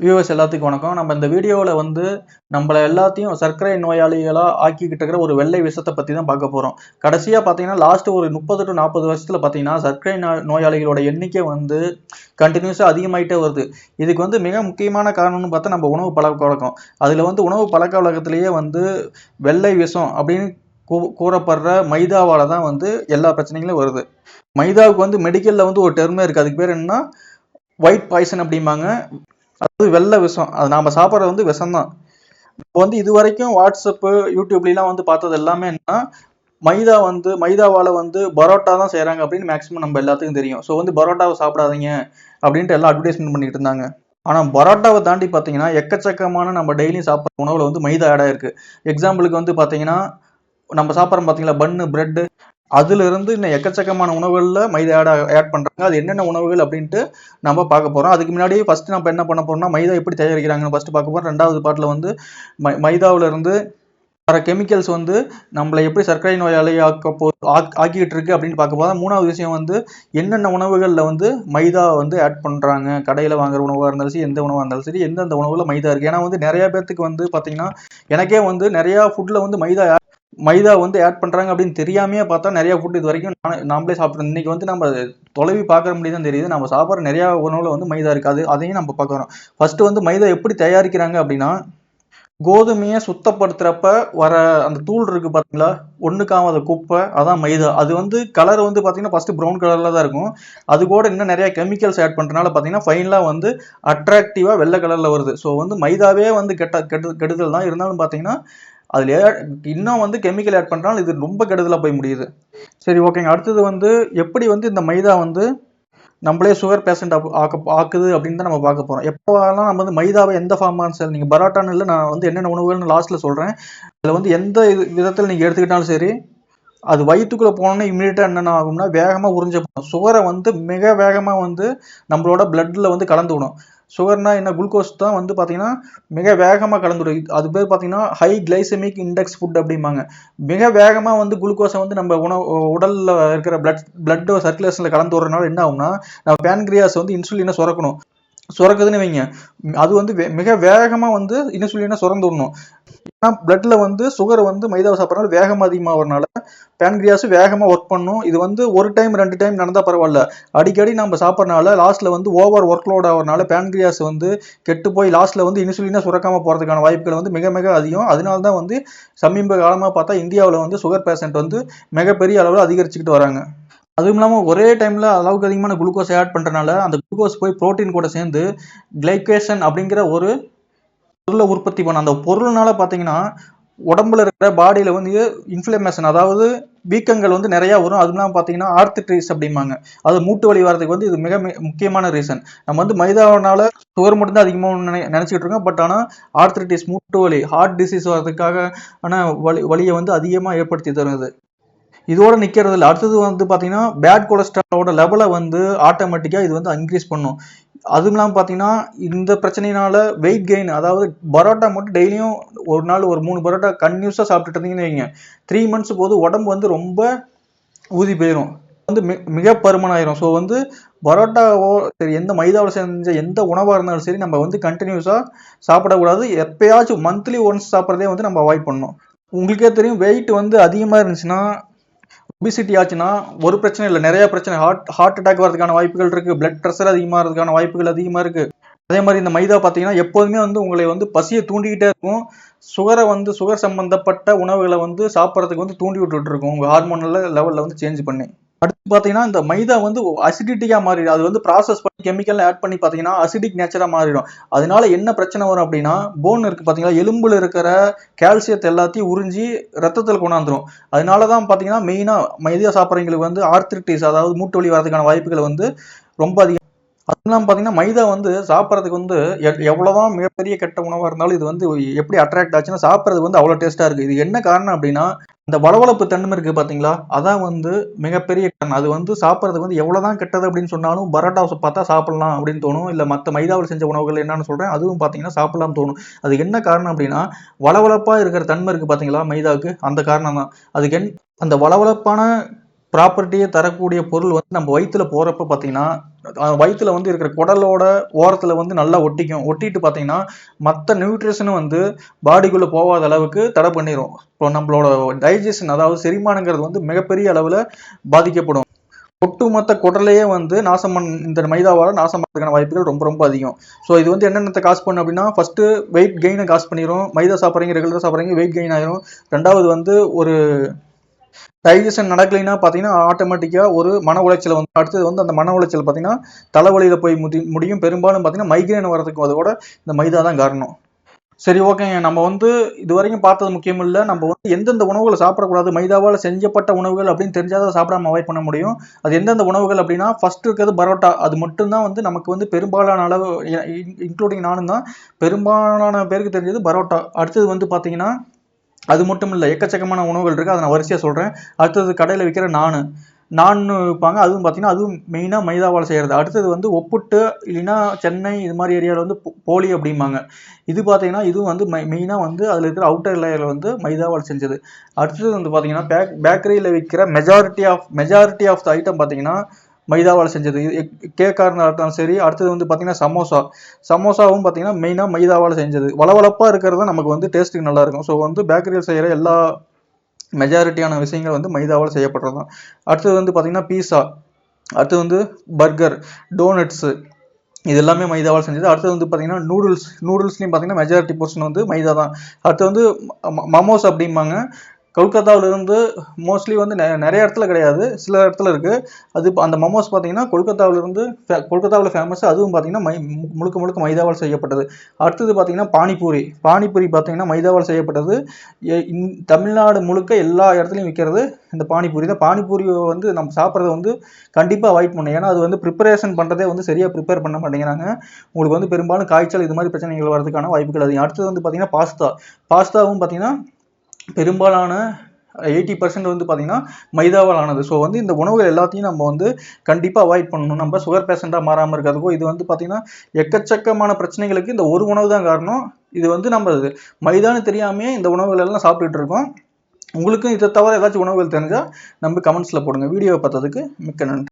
Viewers எல்லாத்துக்கும் வணக்கம். நம்ம இந்த வீடியோவில் வந்து நம்மள எல்லாத்தையும் சர்க்கரை நோயாளிகளாக ஆக்கிக்கிட்டு இருக்கிற ஒரு வெள்ளை விஷத்தை பற்றி தான் பார்க்க போகிறோம். கடைசியாக பார்த்தீங்கன்னா லாஸ்ட் ஒரு 30 to 40 வருஷத்தில் பார்த்தீங்கன்னா சர்க்கரை நோயாளிகளோட எண்ணிக்கை வந்து கண்டினியூஸாக அதிகமாகிட்டே வருது. இதுக்கு வந்து மிக முக்கியமான காரணம்னு பார்த்தா நம்ம உணவு பழக்க வழக்கம். அதில் வந்து உணவு பழக்க வழக்கத்திலேயே வந்து வெள்ளை விஷம் அப்படின்னு கூறப்படுற மைதாவால் தான் வந்து எல்லா பிரச்சனைகளும் வருது. மைதாவுக்கு வந்து மெடிக்கலில் வந்து ஒரு டெர்மே இருக்குது. அதுக்கு பேர் என்னன்னா ஒயிட் பாய்சன் அப்படிம்பாங்க. அது வெள்ளை விஷம். அது நாம சாப்பிட்றது வந்து விஷம் தான். இப்போ வந்து இது வரைக்கும் வாட்ஸ்அப்பு யூடியூப்லாம் வந்து பார்த்தது எல்லாமே என்னன்னா மைதாவால் வந்து பரோட்டா தான் செய்கிறாங்க அப்படின்னு மேக்ஸிமம் நம்ம எல்லாத்துக்கும் தெரியும். ஸோ வந்து பரோட்டாவை சாப்பிடாதீங்க அப்படின்ட்டு எல்லாம் அட்வர்டைஸ்மெண்ட் பண்ணிட்டு இருந்தாங்க. ஆனால் பரோட்டாவை தாண்டி பார்த்தீங்கன்னா எக்கச்சக்கமான நம்ம டெய்லியும் சாப்பிட்ற உணவில் வந்து மைதா ஆட் ஆயிருக்கு. எக்ஸாம்பிளுக்கு வந்து பார்த்தீங்கன்னா நம்ம சாப்பிட்றோம் பார்த்தீங்களா பன்னு பிரெட்டு, அதுல இருந்து இன்னும் எக்கச்சக்கமான உணவுகளில் மைதா ஆட் பண்றாங்க. அது என்னென்ன உணவுகள் அப்படின்ட்டு நம்ம பார்க்க போறோம். அதுக்கு முன்னாடி ஃபர்ஸ்ட் நம்ம என்ன பண்ண போறோம்னா மைதா எப்படி தயாரிக்கிறாங்கன்னு ஃபர்ஸ்ட் பார்க்க போறோம். ரெண்டாவது பாட்டில் வந்து மைதாவில இருந்து வர கெமிக்கல்ஸ் வந்து நம்மளை எப்படி சர்க்கரை நோயாளி ஆக்கிட்டு இருக்கு அப்படின்னு பார்க்க போறோம். மூணாவது விஷயம் வந்து என்னென்ன உணவுகளில் வந்து மைதா வந்து ஆட் பண்றாங்க. கடையில் வாங்குற உணவாக இருந்தாலும் சரி, எந்த உணவாக இருந்தாலும் சரி, எந்தெந்த உணவுல மைதா இருக்கு. ஏன்னா வந்து நிறைய பேர்த்துக்கு வந்து பார்த்தீங்கன்னா எனக்கே வந்து நிறைய ஃபுட்ல வந்து மைதா வந்து ஆட் பண்றாங்க அப்படின்னு தெரியாமையே பார்த்தா நிறைய ஃபுட் இது வரைக்கும் நாமளே சாப்பிட்றோம். இன்னைக்கு வந்து நம்ம தொலைவி பார்க்குற முடியும் தான் தெரியுது. நம்ம சாப்பிட்ற நிறைய உணவுல வந்து மைதா இருக்கு. அதையும் நம்ம பார்க்குறோம். ஃபர்ஸ்ட் வந்து மைதா எப்படி தயாரிக்கிறாங்க அப்படின்னா, கோதுமையை சுத்தப்படுத்துறப்ப வர அந்த தூள் இருக்கு பார்த்தீங்களா, ஒண்ணுக்காம குப்பை, அதான் மைதா. அது வந்து கலர் வந்து பார்த்தீங்கன்னா ஃபர்ஸ்ட் ப்ரௌன் கலர்ல தான் இருக்கும். அது கூட இன்னும் நிறைய கெமிக்கல்ஸ் ஆட் பண்றதுனால பார்த்தீங்கன்னா ஃபைனலா வந்து அட்ராக்டிவா வெள்ளை கலர்ல வருது. ஸோ வந்து மைதாவே வந்து கெடுதல் தான். இருந்தாலும் பார்த்தீங்கன்னா அதுல இன்னும் வந்து கெமிக்கல் ஆட் பண்றாலும் இது ரொம்ப கெடுதலா போய் முடியுது. சரி, ஓகேங்க. அடுத்தது வந்து எப்படி வந்து இந்த மைதா வந்து நம்மளே சுகர் பேஷண்ட் ஆக்குது அப்படின்னு தான் நம்ம பார்க்க போறோம். எப்போலாம் நம்ம வந்து மைதாவை எந்த ஃபார்மா இருந்தாலும், நீங்க பரோட்டான்னு இல்லை, நான் வந்து என்னென்ன உணவுகள்னு லாஸ்ட்ல சொல்றேன். அதுல வந்து எந்த விதத்தில் நீங்க எடுத்துக்கிட்டாலும் சரி, அது வயிற்றுக்குள்ள போனோன்னா இம்மிடியட்டா என்னென்ன ஆகும்னா வேகமா உறிஞ்ச போகும். சுகரை வந்து மிக வேகமா வந்து நம்மளோட பிளட்ல வந்து கலந்து விடும். சுகர்னா என்ன, குளுக்கோஸ் தான் வந்து பார்த்தீங்கன்னா மிக வேகமாக கலந்துடும். அது பேர் பார்த்தீங்கன்னா ஹை கிளைசெமிக் இண்டெக்ஸ் ஃபுட் அப்படிம்பாங்க. மிக வேகமாக வந்து குளுக்கோஸை வந்து நம்ம உடலில் இருக்கிற பிளட் சர்க்குலேஷனில் கலந்து விடுறதுனால என்ன ஆகும்னா, நம்ம பேன்கிரியாஸ் வந்து இன்சுலினை சுரக்குதுன்னு வைங்க. அது வந்து மிக வேகமாக வந்து இன்சுலினை சுரந்து விடணும். ஏன்னா பிளட்ல வந்து சுகர் வந்து மைதாவை சாப்பிட்றதுனால வேகமாக அதிகமாகிறதுனால பேன்கிரியாஸ் வேகமாக ஒர்க் பண்ணும். இது வந்து ஒரு டைம் 2 டைம் நடந்தால் பரவாயில்ல. அடிக்கடி நம்ம சாப்பிட்றதுனால லாஸ்ட்ல வந்து ஓவர் ஒர்க் லோட் ஆகிறதுனால பேன்கிரியாஸ் வந்து கெட்டு போய் லாஸ்ட்ல வந்து இன்சுலினை சுரக்காமல் போகிறதுக்கான வாய்ப்புகள் வந்து மிக மிக அதிகம். அதனால தான் வந்து சமீப காலமாக பார்த்தா இந்தியாவில் வந்து சுகர் பேஷண்ட் வந்து மிகப்பெரிய அளவில் அதிகரிச்சுக்கிட்டு வராங்க. அதுவும் இல்லாமல் ஒரே டைமில் அளவுக்கு அதிகமான குளுக்கோஸ் ஆட் பண்ணுறதுனால அந்த குளுக்கோஸ் போய் புரோட்டீன் கூட சேர்ந்து கிளைகேஷன் அப்படிங்கிற ஒரு பொருளை உற்பத்தி பண்ண அந்த பொருள்னால பார்த்தீங்கன்னா உடம்புல இருக்கிற பாடியில் வந்து இன்ஃப்ளமேஷன், அதாவது வீக்கங்கள் வந்து நிறையா வரும். அதுவும் இல்லாமல் பார்த்தீங்கன்னா ஆர்த்திட்ரிஸ் அப்படிம்பாங்க. அது மூட்டு வலி வரதுக்கு வந்து இது மிக முக்கியமான ரீசன். நம்ம வந்து மைதாவினால சுகர் மட்டும்தான் அதிகமாக நினச்சிக்கிட்டு இருக்கோம். பட் ஆனால் ஆர்த்திட்டிஸ், மூட்டு வலி, ஹார்ட் டிசீஸ் வரதுக்காக வலியை வந்து அதிகமாக ஏற்படுத்தி தருது. இதோட நிற்கிறது இல்லை. அடுத்தது வந்து பார்த்தீங்கன்னா பேட் கொலஸ்ட்ராலோட லெவலை வந்து ஆட்டோமேட்டிக்காக இது வந்து இன்க்ரீஸ் பண்ணும். அதுவும் இல்லாமல் பார்த்தீங்கன்னா இந்த பிரச்சனையினால வெயிட் கெயின், அதாவது பரோட்டா மட்டும் டெய்லியும் ஒரு நாள் ஒரு 3 பரோட்டா கன்யூஸாக சாப்பிட்டுட்டு இருந்தீங்கன்னு வைங்க, 3 months போது உடம்பு வந்து ரொம்ப ஊதி போயிடும், வந்து மிக பருமனாயிரும். ஸோ வந்து பரோட்டாவோ சரி, எந்த மைதாவில் செஞ்ச எந்த உணவாக இருந்தாலும் சரி, நம்ம வந்து கண்டினியூஸாக சாப்பிடக்கூடாது. எப்பயாச்சும் மந்த்லி ஒன்ஸ் சாப்பிட்றதே வந்து நம்ம அவாய்ட் பண்ணணும். உங்களுக்கே தெரியும், வெயிட் வந்து அதிகமாக இருந்துச்சுன்னா, ஒபிசிட்டி ஆச்சுன்னா ஒரு பிரச்சனை இல்லை, நிறைய பிரச்சனை. ஹார்ட் அட்டாக் வரதுக்கான வாய்ப்புகள் இருக்கு. பிளட் ப்ரெஷர் அதிகமாகிறதுக்கான வாய்ப்புகள் அதிகமாக இருக்கு. அதே மாதிரி இந்த மைதா பார்த்தீங்கன்னா எப்போதுமே வந்து உங்களை வந்து பசியை தூண்டிக்கிட்டே இருக்கும். சுகர் சம்பந்தப்பட்ட உணவுகளை வந்து சாப்பிட்றதுக்கு வந்து தூண்டி விட்டுட்டு இருக்கும், உங்க ஹார்மோனல் லெவலில் வந்து சேஞ்ச் பண்ணி. அடுத்து பார்த்தீங்கன்னா இந்த மைதா வந்து அசிடிட்டிக்காக மாறிடும். அது வந்து ப்ராசஸ் பண்ணி கெமிக்கல் ஆட் பண்ணி பார்த்தீங்கன்னா அசிடிக் நேச்சராக மாறிடும். அதனால என்ன பிரச்சனை வரும் அப்படின்னா, போன் இருக்குது பார்த்தீங்களா, எலும்புல இருக்கிற கால்சியத்தை எல்லாத்தையும் உறிஞ்சி ரத்தத்தில் கொண்டாந்துரும். அதனால தான் பார்த்தீங்கன்னா மெயினாக மைதா சாப்பிட்றவங்களுக்கு வந்து ஆர்த்திட்டிஸ், அதாவது மூட்டு வலி வரதுக்கான வாய்ப்புகள் வந்து ரொம்ப அதிகம். அதெல்லாம் பார்த்தீங்கன்னா மைதா வந்து சாப்பிட்றதுக்கு வந்து எவ்வளோதான் மிகப்பெரிய கெட்ட உணவாக இருந்தாலும் இது வந்து எப்படி அட்ராக்ட் ஆச்சுன்னா சாப்பிட்றதுக்கு வந்து அவ்வளோ டேஸ்ட்டாக இருக்குது. இது என்ன காரணம் அப்படின்னா, அந்த வளவளப்பு தன்மை இருக்குது பார்த்தீங்களா, அதான் வந்து மிகப்பெரிய காரணம். அது வந்து சாப்பிட்றதுக்கு வந்து எவ்வளோதான் கெட்டது அப்படின்னு சொன்னாலும் பரோட்டாவை பார்த்தா சாப்பிட்லாம் அப்படின்னு தோணும். இல்லை மற்ற மைதாவில் செஞ்ச உணவுகள் என்னன்னு சொல்கிறேன், அதுவும் பார்த்தீங்கன்னா சாப்பிடலாம் தோணும். அதுக்கு என்ன காரணம் அப்படின்னா, வளவளப்பாக இருக்கிற தன்மை இருக்குது பார்த்தீங்களா மைதாவுக்கு, அந்த காரணம் தான். அதுக்கு அந்த வளவளப்பான ப்ராப்பர்ட்டியே தரக்கூடிய பொருள் வந்து நம்ம வயிற்றுல போகிறப்ப பார்த்தீங்கன்னா வயிற்றுல வந்து இருக்கிற குடலோட ஓரத்தில் வந்து நல்லா ஒட்டிக்கும். ஒட்டிட்டு பார்த்தீங்கன்னா மற்ற நியூட்ரிஷனும் வந்து பாடிக்குள்ளே போகாத அளவுக்கு தடை பண்ணிடும். இப்போ நம்மளோட டைஜஷன் அதாவது செரிமானங்கிறது வந்து மிகப்பெரிய அளவில் பாதிக்கப்படும். ஒட்டுமொத்த குடலையே வந்து இந்த மைதாவால் நாசம் பண்ணுறதுக்கான வாய்ப்புகள் ரொம்ப ரொம்ப அதிகம். ஸோ இது வந்து என்னென்ன காசு பண்ணும் அப்படின்னா, ஃபர்ஸ்ட் வெயிட் கெயினை காசு பண்ணிடும். மைதா சாப்பிட்றீங்க, ரெகுலராக சாப்பிட்றீங்க, வெயிட் கெயின் ஆயிரும். ரெண்டாவது வந்து ஒரு டைஜஷன் நடக்கலைன்னா பார்த்தீங்கன்னா ஆட்டோமேட்டிக்காக ஒரு மன உளைச்சல் வந்து அடுத்தது வந்து அந்த மன உளைச்சல் பார்த்தீங்கன்னா தலைவலியில் போய் முடியும். பெரும்பாலும் பார்த்தீங்கன்னா மைக்ரேன் வரதுக்கு அது கூட இந்த மைதா தான் காரணம். சரி, ஓகேங்க. நம்ம வந்து இது வரைக்கும் பார்த்தது முக்கியம் இல்லை. நம்ம வந்து எந்தெந்த உணவுகளை சாப்பிடக்கூடாது, மைதாவால் செஞ்சப்பட்ட உணவுகள் அப்படின்னு தெரிஞ்சாதான் சாப்பிடாம அவாய்ட் பண்ண முடியும். அது எந்தெந்த உணவுகள் அப்படின்னா, ஃபர்ஸ்ட் இருக்கிறது பரோட்டா. அது மட்டும்தான் வந்து நமக்கு வந்து பெரும்பாலான அளவு, இன்க்ளூடிங் நானும் தான், பெரும்பாலான பேருக்கு தெரிஞ்சது பரோட்டா. அடுத்தது வந்து பார்த்தீங்கன்னா அது மட்டும் இல்லை, எக்கச்சக்கமான உணவுகள் இருக்குது. அதை நான் வரிசையாக சொல்கிறேன். அடுத்தது கடையில் விற்கிற நான் விற்பாங்க. அதுவும் பார்த்தீங்கன்னா அதுவும் மெயினாக மைதாவால் செய்கிறது. அடுத்தது வந்து ஒப்புட்டு இல்லைன்னா சென்னை இது மாதிரி ஏரியாவில் வந்து போலி அப்படிம்பாங்க. இது பார்த்தீங்கன்னா இதுவும் வந்து மெயினாக வந்து அதில் இருக்கிற அவுட்டர் லேயர் வந்து மைதாவால் செஞ்சது. அடுத்தது வந்து பார்த்தீங்கன்னா பேக்கரியில் விற்கிற மெஜாரிட்டி ஆஃப் த ஐட்டம் பார்த்தீங்கன்னா மைதாவால் செஞ்சது. கேக்காக இருந்தாலும் சரி. அடுத்தது வந்து பார்த்தீங்கன்னா சமோசாவும் பார்த்தீங்கன்னா மெயினாக மைதாவால் செஞ்சது. வளவளப்பாக இருக்கிறது நமக்கு வந்து டேஸ்ட்டுக்கு நல்லா இருக்கும். ஸோ வந்து பேக்கரியில் செய்கிற எல்லா மெஜாரிட்டியான விஷயங்கள் வந்து மைதாவால் செய்யப்படுறது தான். அடுத்தது வந்து பார்த்தீங்கன்னா பீஸா, அடுத்தது வந்து பர்கர், டோனட்ஸு, இது எல்லாமே மைதாவால் செஞ்சது. அடுத்தது வந்து பார்த்தீங்கன்னா நூடுல்ஸ்லையும் பார்த்தீங்கன்னா மெஜாரிட்டி போர்ஷன் வந்து மைதா தான். அடுத்து வந்து மமோஸ் அப்படிம்பாங்க. கொல்கத்தாவிலிருந்து மோஸ்ட்லி வந்து நிறைய இடத்துல கிடையாது, சில இடத்துல இருக்குது. அது அந்த மமோஸ் பார்த்தீங்கன்னா கொல்கத்தாவில் ஃபேமஸ். அதுவும் பார்த்தீங்கன்னா முழுக்க மைதாவால் செய்யப்பட்டது. அடுத்தது பார்த்தீங்கன்னா பானிபூரி பார்த்தீங்கன்னா மைதாவால் செய்யப்பட்டது. தமிழ்நாடு முழுக்க எல்லா இடத்துலையும் விற்கிறது இந்த பானிபூரி தான். பானிபூரியை வந்து நம்ம சாப்பிட்றத வந்து கண்டிப்பாக அவாய்ட் பண்ணணும். ஏன்னா அது வந்து ப்ரிப்பரேஷன் பண்ணுறதே வந்து சரியாக ப்ரிப்பேர் பண்ண மாட்டேங்கிறாங்க. உங்களுக்கு வந்து பெரும்பாலும் காய்ச்சல் இது மாதிரி பிரச்சனைகள் வரதுக்கான வாய்ப்புகள் அதிகம். அடுத்தது வந்து பார்த்தீங்கன்னா பாஸ்தாவும் பார்த்தீங்கன்னா பெரும்பாலான 80% வந்து பார்த்தீங்கன்னா மைதாவால் ஆனது. ஸோ வந்து இந்த உணவுகள் எல்லாத்தையும் நம்ம வந்து கண்டிப்பாக அவாய்ட் பண்ணணும். நம்ம சுகர் பேஷண்ட்டாக மாறாமல் இருக்கிறதுக்கும் இது வந்து பார்த்தீங்கன்னா எக்கச்சக்கமான பிரச்சனைகளுக்கு இந்த ஒரு உணவு தான் காரணம். இது வந்து நம்ம மைதான்னு தெரியாமே இந்த உணவுகள் எல்லாம் சாப்பிட்டுட்டு இருக்கோம். உங்களுக்கும் இதை தவிர ஏதாச்சும் உணவுகள் தெரிஞ்சால் நம்ம கமெண்ட்ஸில் போடுங்க. வீடியோவை பார்த்ததுக்கு மிக்க நன்றி.